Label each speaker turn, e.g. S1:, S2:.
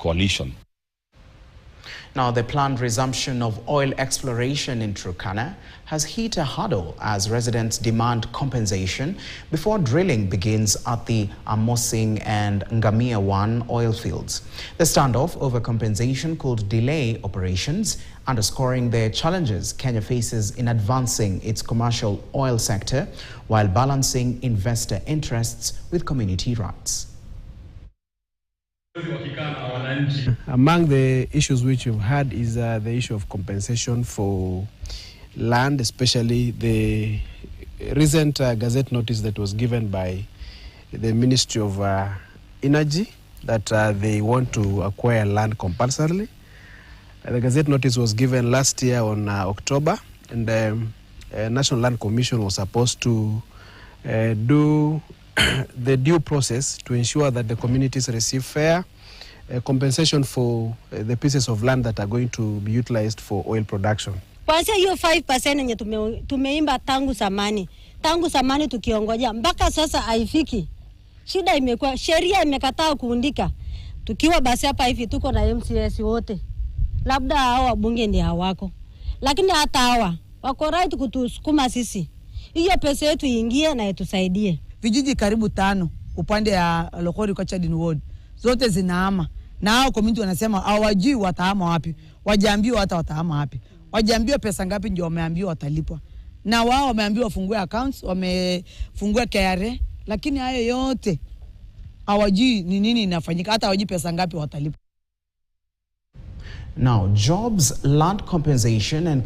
S1: coalition.
S2: Now, the planned resumption of oil exploration in Turkana has hit a hurdle as residents demand compensation before drilling begins at the Amosing and Ngamia 1 oil fields. The standoff over compensation could delay operations, underscoring the challenges Kenya faces in advancing its commercial oil sector while balancing investor interests with community rights.
S3: Among the issues which we've had is the issue of compensation for land, especially the recent Gazette notice that was given by the Ministry of Energy that they want to acquire land compulsorily. The Gazette notice was given last year on October, and the National Land Commission was supposed to do the due process to ensure that the communities receive fair compensation for the pieces of land that are going to be utilized for oil production.
S4: Kwanza hiyo 5% yenye tumeimba tangu zamani tukiongoja mpaka sasa haifiki. Shida imekuwa sheria imekataa kuundika. Tukiwa basi hapa hivi tuko na MCS wote. Labda hao wabunge ni hawako. Lakini hata hawa wako right kutusukuma sisi. Hiyo pesa yetu iingie na itusaidie.
S5: Vijiji karibu 5 upande ya Lokori kwa Chadin Ward zote zinaama, na hao community wanasema hawajui watahama wapi, wajaambiwa hata watahama wapi, wajaambiwa pesa ngapi ndio wameambiwa watalipwa, na wao wameambiwa wafungue accounts, wamefungua KRA, lakini hayo yote hawajui ni nini inafanyika, hata hawajui pesa ngapi watalipwa.
S2: Now, jobs, land compensation and